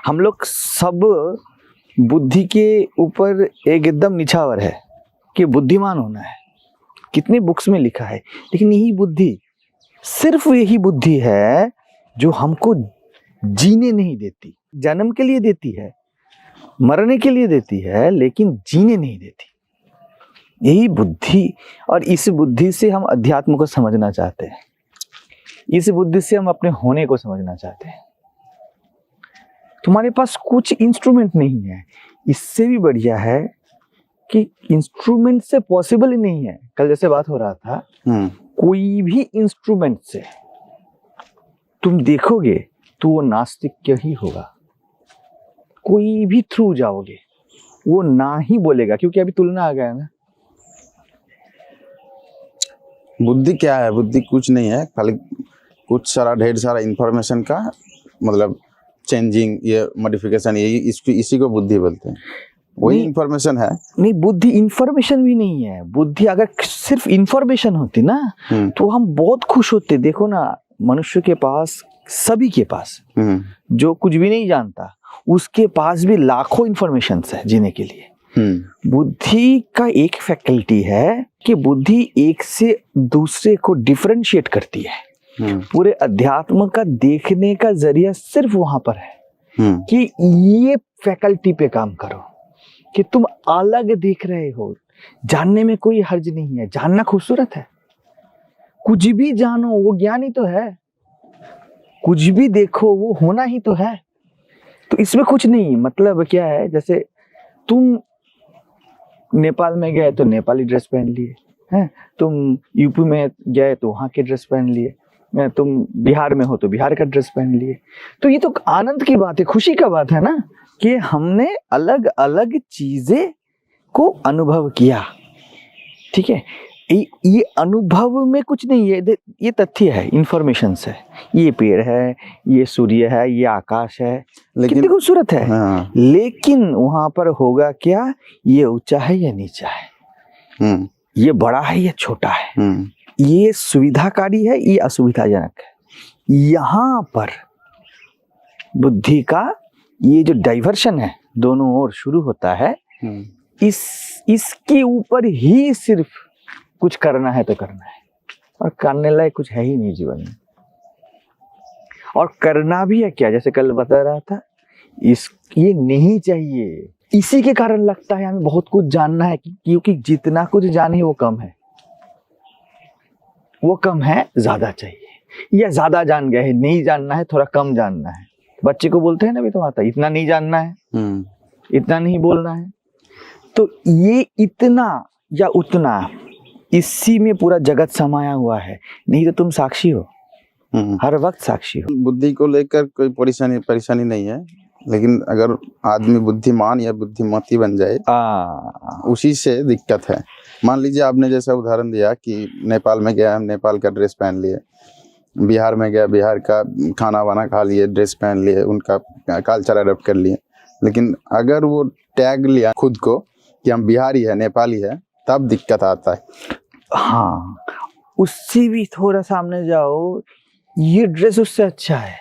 हम लोग सब बुद्धि के ऊपर एक एकदम निछावर है कि बुद्धिमान होना है। कितने बुक्स में लिखा है, लेकिन यही बुद्धि, सिर्फ यही बुद्धि है जो हमको जीने नहीं देती। जन्म के लिए देती है, मरने के लिए देती है, लेकिन जीने नहीं देती। यही बुद्धि, और इस बुद्धि से हम अध्यात्म को समझना चाहते हैं। इस बुद्धि से हम अपने होने को समझना चाहते हैं। तुम्हारे पास कुछ इंस्ट्रूमेंट नहीं है, इससे भी बढ़िया है कि इंस्ट्रूमेंट से पॉसिबल ही नहीं है। कल जैसे बात हो रहा था, कोई भी इंस्ट्रूमेंट से तुम देखोगे तो वो नास्तिक ही होगा। कोई भी थ्रू जाओगे वो ना ही बोलेगा, क्योंकि अभी तुलना आ गया ना। बुद्धि क्या है? बुद्धि कुछ नहीं है, खाली कुछ सारा ढेर सारा इंफॉर्मेशन का मतलब चेंजिंग, ये मॉडिफिकेशन, यही इसी को बुद्धि बोलते हैं। वही इंफॉर्मेशन है। नहीं, बुद्धि इंफॉर्मेशन भी नहीं है। बुद्धि अगर सिर्फ इंफॉर्मेशन होती ना तो हम बहुत खुश होते। देखो ना, मनुष्य के पास, सभी के पास, जो कुछ भी नहीं जानता उसके पास भी लाखों इंफॉर्मेशन है जीने के लिए। बुद्धि का एक फैकल्टी है कि बुद्धि एक से दूसरे को डिफरेंशिएट करती है। पूरे अध्यात्म का देखने का जरिया सिर्फ वहां पर है कि ये फैकल्टी पे काम करो, कि तुम अलग देख रहे हो। जानने में कोई हर्ज नहीं है, जानना खूबसूरत है। कुछ भी जानो वो ज्ञान ही तो है, कुछ भी देखो वो होना ही तो है। तो इसमें कुछ नहीं। मतलब क्या है, जैसे तुम नेपाल में गए तो नेपाली ड्रेस पहन लिए हैं, तुम यूपी में गए तो वहाँ के ड्रेस पहन लिए, तुम बिहार में हो तो बिहार का ड्रेस पहन लिए। तो ये तो आनंद की बात है, खुशी का बात है ना, कि हमने अलग अलग चीजें को अनुभव किया। ठीक है, ये अनुभव में कुछ नहीं है, ये तथ्य है, इंफॉर्मेशन है। ये पेड़ है, ये सूर्य है, ये आकाश है, कितनी खूबसूरत है। हाँ। लेकिन वहां पर होगा क्या, ये ऊंचा है या नीचा है, ये बड़ा है या छोटा है, ये सुविधाकारी है, ये असुविधाजनक है। यहाँ पर बुद्धि का ये जो डाइवर्शन है दोनों ओर शुरू होता है। इसके ऊपर ही सिर्फ कुछ करना है तो करना है, और करने लायक कुछ है ही नहीं जीवन में। और करना भी है क्या, जैसे कल बता रहा था, ये नहीं चाहिए। इसी के कारण लगता है हमें बहुत कुछ जानना है, क्योंकि जितना कुछ जाने वो कम है, वो कम है, ज्यादा चाहिए। या ज्यादा जान गए, नहीं जानना है, थोड़ा कम जानना है। बच्चे को बोलते हैं ना, भी तो आता, इतना नहीं जानना है, इतना नहीं बोलना है। तो ये इतना या उतना, इसी में पूरा जगत समाया हुआ है। नहीं तो तुम साक्षी हो, हर वक्त साक्षी हो। बुद्धि को लेकर कोई परेशानी नहीं है, लेकिन अगर आदमी बुद्धिमान या बुद्धिमती बन जाए, उसी से दिक्कत है। मान लीजिए आपने जैसा उदाहरण दिया कि नेपाल में गया, हम नेपाल का ड्रेस पहन लिए, बिहार में गया, बिहार का खाना वाना खा लिए, ड्रेस पहन लिए, उनका कल्चर अडॉप्ट कर लिए। लेकिन अगर वो टैग लिया खुद को कि हम बिहारी है, नेपाली है, तब दिक्कत आता है। हाँ, उससे भी थोड़ा सामने जाओ, ये ड्रेस उससे अच्छा है,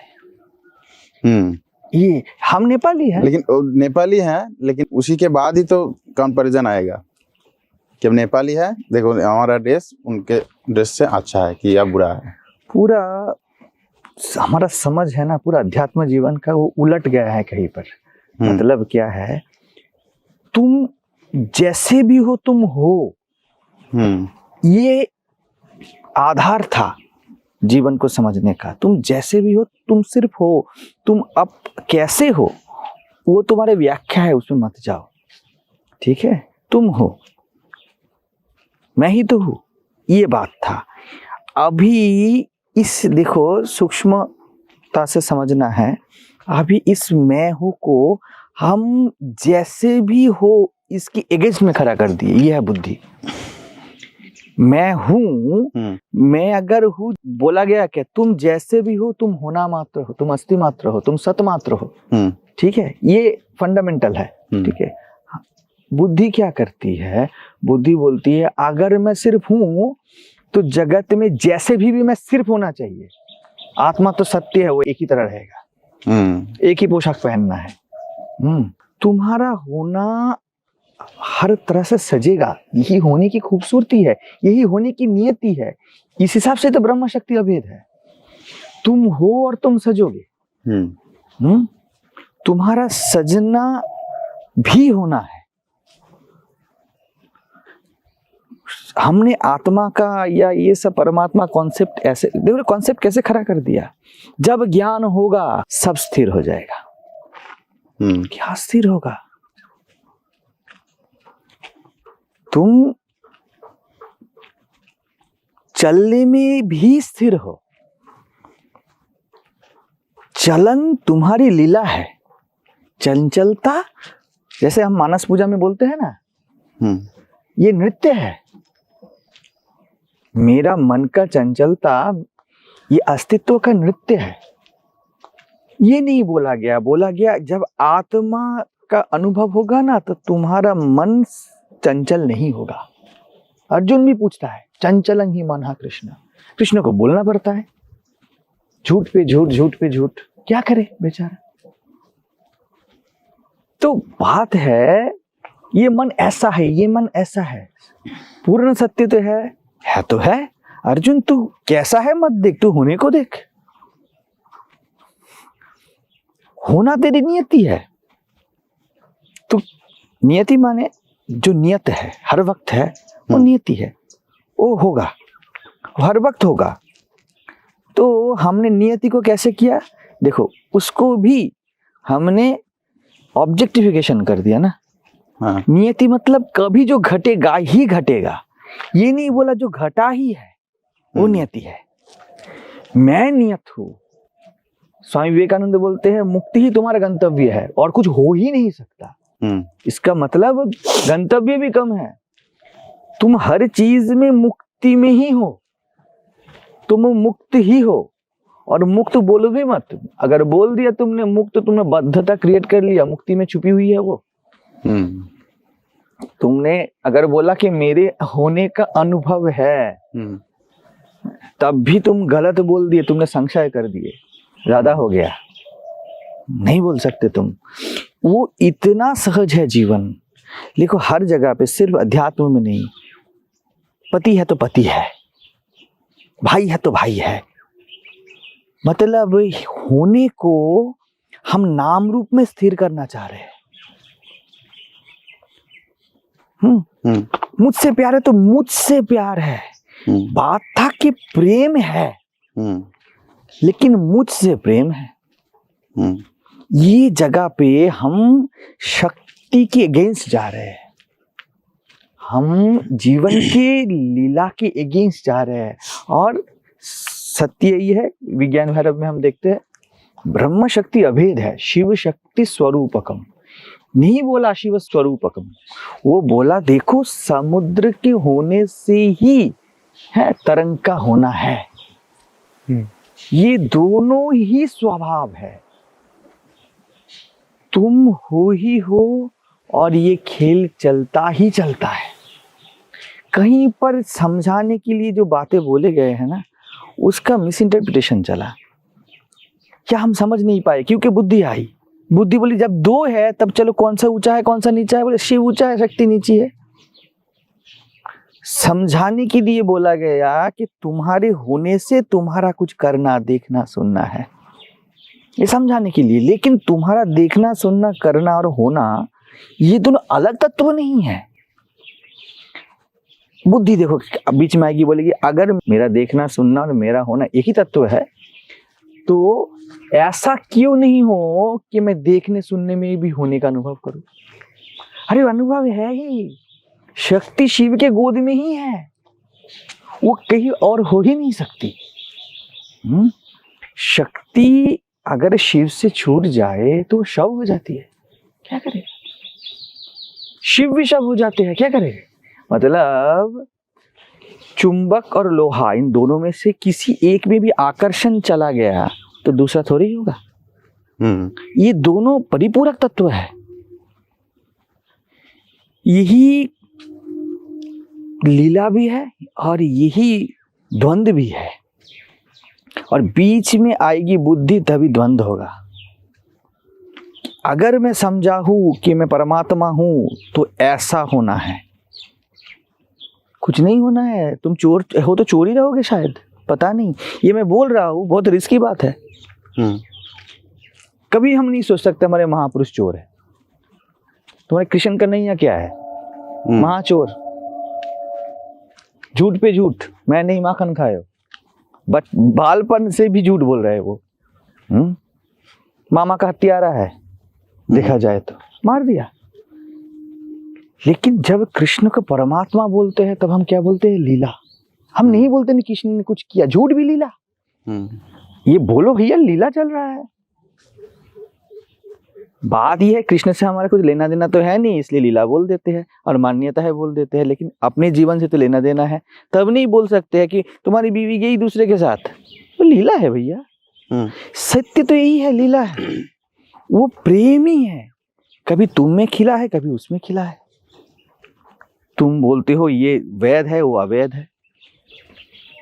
ये हम नेपाली हैं, लेकिन नेपाली हैं, लेकिन उसी के बाद ही तो कंपैरिजन आएगा कि हम नेपाली है, देखो हमारा ड्रेस उनके ड्रेस से अच्छा है कि या बुरा है। पूरा हमारा समझ है ना, पूरा अध्यात्म जीवन का वो उलट गया है कहीं पर। मतलब क्या है, तुम जैसे भी हो तुम हो, ये आधार था जीवन को समझने का। तुम जैसे भी हो, तुम सिर्फ हो। तुम अब कैसे हो वो तुम्हारे व्याख्या है, उसमें मत जाओ। ठीक है, तुम हो, मैं ही तो हूं, ये बात था। अभी इस देखो, सूक्ष्मता से समझना है। अभी इस मैं हूं को हम जैसे भी हो इसकी एगेंस्ट में खड़ा कर दिए। ये है बुद्धि। मैं हूं, मैं अगर हूं, बोला गया क्या, तुम जैसे भी हो, तुम होना मात्र हो, तुम अस्थि मात्र हो, तुम सत मात्र हो। ठीक है, ये फंडामेंटल है। ठीक है, बुद्धि क्या करती है, बुद्धि बोलती है अगर मैं सिर्फ हूं तो जगत में जैसे भी मैं सिर्फ होना चाहिए। आत्मा तो सत्य है, वो एक ही तरह रहेगा। एक ही पोशाक पहनना है। तुम्हारा होना हर तरह से सजेगा, यही होने की खूबसूरती है, यही होने की नियति है। इस हिसाब से तो ब्रह्म शक्ति अभेद है। तुम हो और तुम सजोगे। तुम्हारा सजना भी होना है। हमने आत्मा का या ये सब परमात्मा कॉन्सेप्ट ऐसे देखो, कॉन्सेप्ट कैसे खड़ा कर दिया। जब ज्ञान होगा सब स्थिर हो जाएगा। क्या स्थिर होगा? तुम चलने में भी स्थिर हो। चलन तुम्हारी लीला है। चंचलता, जैसे हम मानस पूजा में बोलते हैं ना, ये नृत्य है। मेरा मन का चंचलता ये अस्तित्व का नृत्य है। ये नहीं बोला गया जब आत्मा का अनुभव होगा ना तो तुम्हारा मन चंचल नहीं होगा। अर्जुन भी पूछता है, चंचलं ही मनः कृष्ण। कृष्ण को बोलना पड़ता है, झूठ पे झूठ, झूठ पे झूठ, क्या करे बेचारा। तो बात है, ये मन ऐसा है, ये मन ऐसा है। पूर्ण सत्य तो है तो है। अर्जुन तू कैसा है मत देख, तू होने को देख। होना तेरी नियति है। तो नियति माने जो नियत है, हर वक्त है, वो नियति है। वो होगा, हर वक्त होगा। तो हमने नियति को कैसे किया? देखो, उसको भी हमने ऑब्जेक्टिफिकेशन कर दिया ना। नियति मतलब कभी जो घटेगा ही घटेगा। ये नहीं बोला जो घटा ही है वो नियति है। मैं नियत हूं। स्वामी विवेकानंद बोलते हैं, मुक्ति ही तुम्हारा गंतव्य है और कुछ हो ही नहीं सकता। इसका मतलब गंतव्य भी कम है। तुम हर चीज में मुक्ति में ही हो। तुम मुक्त ही हो। और मुक्त बोलो भी मत। अगर बोल दिया तुमने मुक्त, तुमने बद्धता क्रिएट कर लिया, मुक्ति में छुपी हुई है वो। तुमने अगर बोला कि मेरे होने का अनुभव है, तब भी तुम गलत बोल दिए, तुमने संशय कर दिए, ज्यादा हो गया। नहीं बोल सकते तुम। वो इतना सहज है जीवन। देखो, हर जगह पे, सिर्फ अध्यात्म में नहीं। पति है तो पति है, भाई है तो भाई है। मतलब होने को हम नाम रूप में स्थिर करना चाह रहे हैं। मुझसे प्यार है तो मुझसे प्यार है। बात था कि प्रेम है, लेकिन मुझसे प्रेम है। ये जगह पे हम शक्ति के अगेंस्ट जा रहे हैं। हम जीवन के लीला के अगेंस्ट जा रहे हैं। और सत्य यही है, विज्ञान भैरव में हम देखते हैं, ब्रह्म शक्ति अभेद है, शिव शक्ति स्वरूपकम। नहीं बोला शिव स्वरूपकम, वो बोला देखो समुद्र के होने से ही है तरंग का होना है। ये दोनों ही स्वभाव है। तुम हो ही हो और ये खेल चलता ही चलता है। कहीं पर समझाने के लिए जो बातें बोले गए हैं ना, उसका मिस इंटरप्रिटेशन चला। क्या हम समझ नहीं पाए? क्योंकि बुद्धि आई। बुद्धि बोली जब दो है तब चलो कौन सा ऊंचा है कौन सा नीचा है। बोले शिव ऊंचा है, शक्ति नीची है। समझाने के लिए बोला गया कि तुम्हारे होने से तुम्हारा कुछ करना, देखना, सुनना है, ये समझाने के लिए। लेकिन तुम्हारा देखना, सुनना, करना और होना, ये दोनों अलग तत्व नहीं है। बुद्धि देखो बीच में आएगी, बोलेगी अगर मेरा देखना, सुनना और मेरा होना एक ही तत्व है तो ऐसा क्यों नहीं हो कि मैं देखने सुनने में भी होने का अनुभव करूं। अरे अनुभव है ही, शक्ति शिव के गोद में ही है, वो कहीं और हो ही नहीं सकती। शक्ति अगर शिव से छूट जाए तो शव हो जाती है, क्या करे। शिव भी शव हो जाते हैं, क्या करे। मतलब चुंबक और लोहा, इन दोनों में से किसी एक में भी आकर्षण चला गया तो दूसरा थोड़ी होगा। ये दोनों परिपूरक तत्व है। यही लीला भी है और यही द्वंद्व भी है। और बीच में आएगी बुद्धि तभी द्वंद्व होगा। अगर मैं समझा हूं कि मैं परमात्मा हूं तो ऐसा होना है, कुछ नहीं होना है। तुम चोर हो तो चोर ही रहोगे शायद, पता नहीं। ये मैं बोल रहा हूं, बहुत रिस्की बात है। कभी हम नहीं सोच सकते हमारे महापुरुष चोर है। तुम्हारे कृष्ण का नहीं है क्या है, महाचोर, झूठ पे झूठ, मैं नहीं माखन खायो, बट बालपन से भी झूठ बोल रहे हैं वो। मामा का हत्यारा है, देखा जाए तो मार दिया। लेकिन जब कृष्ण को परमात्मा बोलते हैं तब हम क्या बोलते हैं, लीला। हम नहीं बोलते नहीं कृष्ण ने कुछ किया, झूठ भी लीला। ये बोलो भैया लीला चल रहा है। बात यह है कृष्ण से हमारा कुछ लेना देना तो है नहीं, इसलिए लीला बोल देते हैं और मान्यता है बोल देते हैं। लेकिन अपने जीवन से तो लेना देना है, तब नहीं बोल सकते हैं कि तुम्हारी बीवी गई दूसरे के साथ, वो लीला है भैया। सत्य तो यही है, लीला है, वो प्रेम ही है। कभी तुम में खिला है, कभी उसमें खिला है। तुम बोलते हो ये वैध है, वो अवैध है।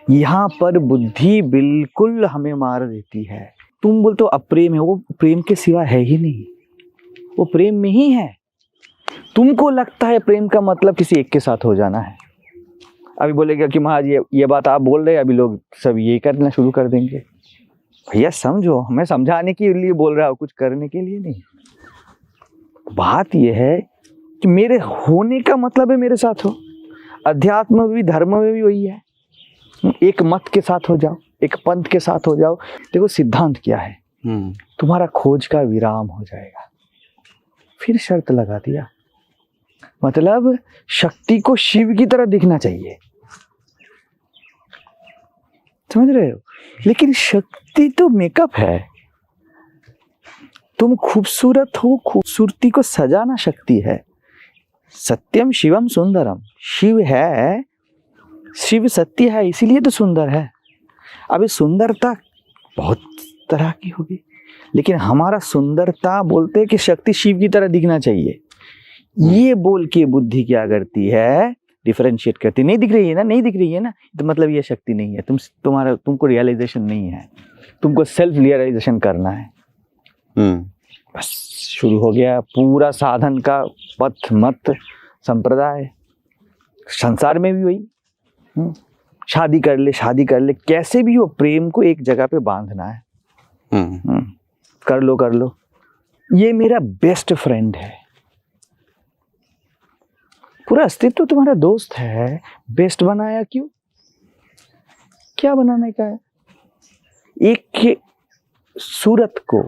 यहाँ पर बुद्धि बिल्कुल हमें मार देती है। तुम बोलते हो अप्रेम है, वो प्रेम के सिवा है ही नहीं, वो प्रेम में ही है। तुमको लगता है प्रेम का मतलब किसी एक के साथ हो जाना है। अभी बोलेगा कि महाराज ये बात आप बोल रहे हैं, अभी लोग सब ये करना शुरू कर देंगे। भैया समझो, मैं समझाने के लिए बोल रहा हूँ, कुछ करने के लिए नहीं। बात यह है कि मेरे होने का मतलब है मेरे साथ हो। अध्यात्म में भी धर्म में भी वही है, एक मत के साथ हो जाओ, एक पंथ के साथ हो जाओ। देखो सिद्धांत क्या है, तुम्हारा खोज का विराम हो जाएगा। फिर शर्त लगा दिया, मतलब शक्ति को शिव की तरह दिखना चाहिए, समझ रहे हो। लेकिन शक्ति तो मेकअप है। तुम खूबसूरत हो, खूबसूरती को सजाना शक्ति है। सत्यम शिवम सुंदरम, शिव है, शिव सत्य है, इसीलिए तो सुंदर है। अभी सुंदरता बहुत तरह की होगी, लेकिन हमारा सुंदरता बोलते हैं कि शक्ति शिव की तरह दिखना चाहिए। ये बोल के बुद्धि क्या करती है, डिफरेंशिएट करती। नहीं दिख रही है ना, नहीं दिख रही है ना, तो मतलब ये शक्ति नहीं है। तुमको रियलाइजेशन नहीं है, तुमको सेल्फ रियलाइजेशन करना है। बस शुरू हो गया पूरा साधन का पथ मत संप्रदाय। संसार में भी वही, शादी कर ले, शादी कर ले, कैसे भी हो प्रेम को एक जगह पे बांधना है। कर लो कर लो, ये मेरा बेस्ट फ्रेंड है, पूरा अस्तित्व तुम्हारा दोस्त है। बेस्ट बनाया क्यों, क्या बनाने का है। एक सूरत को,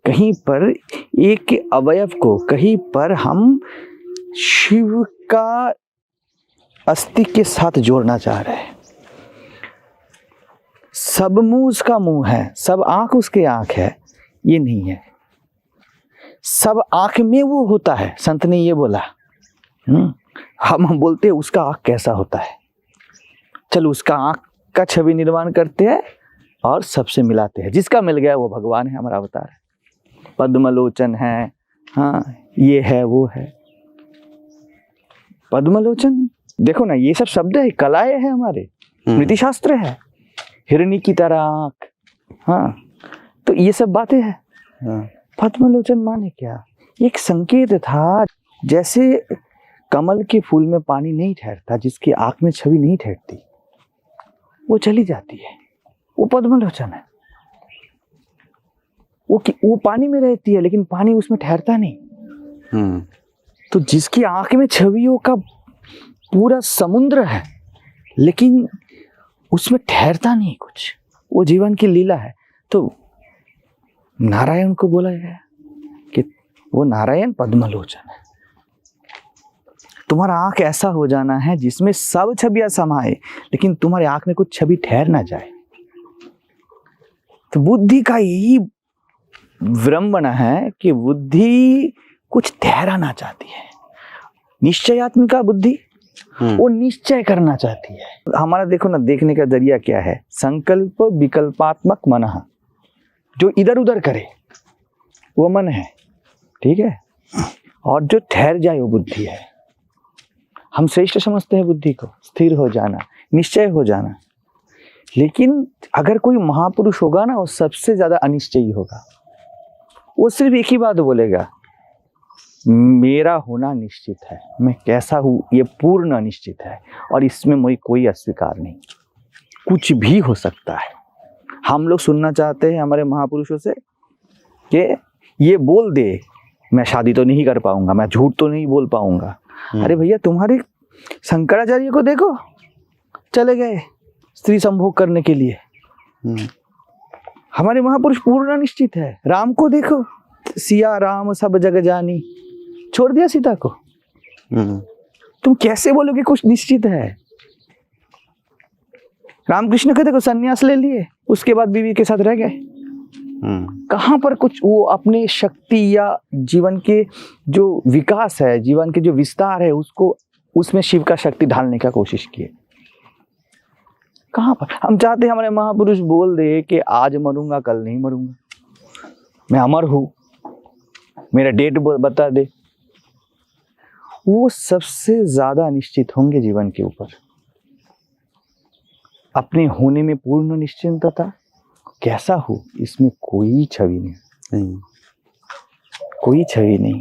कहीं पर एक अवयव को, कहीं पर हम शिव का अस्थि के साथ जोड़ना चाह रहे हैं। सब मुंह उसका मुंह है, सब आंख उसके आंख है, ये नहीं है। सब आंख में वो होता है, संत ने ये बोला। हम बोलते हैं उसका आंख कैसा होता है, चलो उसका आंख का छवि निर्माण करते हैं और सबसे मिलाते हैं। जिसका मिल गया वो भगवान है, हमारा अवतार है, पद्मलोचन है, हाँ ये है वो है। पद्मलोचन देखो ना, ये सब शब्द है, कलाएं हैं हमारे, नीति शास्त्र है। हिरणी की तरह आंख, हाँ, तो ये सब बातें हैं। पद्मलोचन माने क्या, एक संकेत था। जैसे कमल के फूल में पानी नहीं ठहरता, जिसकी आंख में छवि नहीं ठहरती वो चली जाती है, वो पद्मलोचन है। वो पानी में रहती है लेकिन पानी उसमें ठहरता नहीं। तो जिसकी आंख में छवियों का पूरा समुद्र है लेकिन उसमें ठहरता नहीं कुछ, वो जीवन की लीला है। तो नारायण को बोला गया कि वो नारायण पद्मलोचन है। तुम्हारा आंख ऐसा हो जाना है जिसमें सब छवियां समाये, लेकिन तुम्हारे आंख में कुछ छवि ठहर ना जाए। तो बुद्धि का यही विडंबना है कि बुद्धि कुछ ठहराना चाहती है। निश्चयात्मिका बुद्धि वो निश्चय करना चाहती है। हमारा देखो ना, देखने का जरिया क्या है, संकल्प विकल्पात्मक मन, जो इधर उधर करे वो मन है, ठीक है, और जो ठहर जाए वो बुद्धि है। हम श्रेष्ठ समझते हैं बुद्धि को, स्थिर हो जाना, निश्चय हो जाना। लेकिन अगर कोई महापुरुष होगा ना, वो सबसे ज्यादा अनिश्चयी होगा। वो सिर्फ एक ही बात बोलेगा, मेरा होना निश्चित है, मैं कैसा हूँ ये पूर्ण अनिश्चित है और इसमें मुझे कोई अस्वीकार नहीं, कुछ भी हो सकता है। हम लोग सुनना चाहते हैं हमारे महापुरुषों से कि ये बोल दे, मैं शादी तो नहीं कर पाऊंगा, मैं झूठ तो नहीं बोल पाऊंगा। अरे भैया, तुम्हारे शंकराचार्य को देखो, चले गए स्त्री संभोग करने के लिए। हमारे महापुरुष पूर्ण निश्चित है। राम को देखो, सिया राम सब जग जानी, छोड़ दिया सीता को। तुम कैसे बोलोगे कुछ निश्चित है? रामकृष्ण के देखो सन्यास ले लिए, उसके बाद बीवी के साथ रह गए। कहां पर कुछ वो अपने शक्ति या जीवन के जो विकास है, जीवन के जो विस्तार है, उसको उसमें शिव का शक्ति ढालने का कोशिश किए? कहां पर? हम चाहते हैं हमारे महापुरुष बोल दे कि आज मरूंगा कल नहीं मरूंगा, मैं अमर हूं, मेरा डेट बता दे। वो सबसे ज्यादा निश्चित होंगे जीवन के ऊपर। अपने होने में पूर्ण निश्चिंतता, कैसा हो इसमें कोई छवि नहीं, कोई छवि नहीं।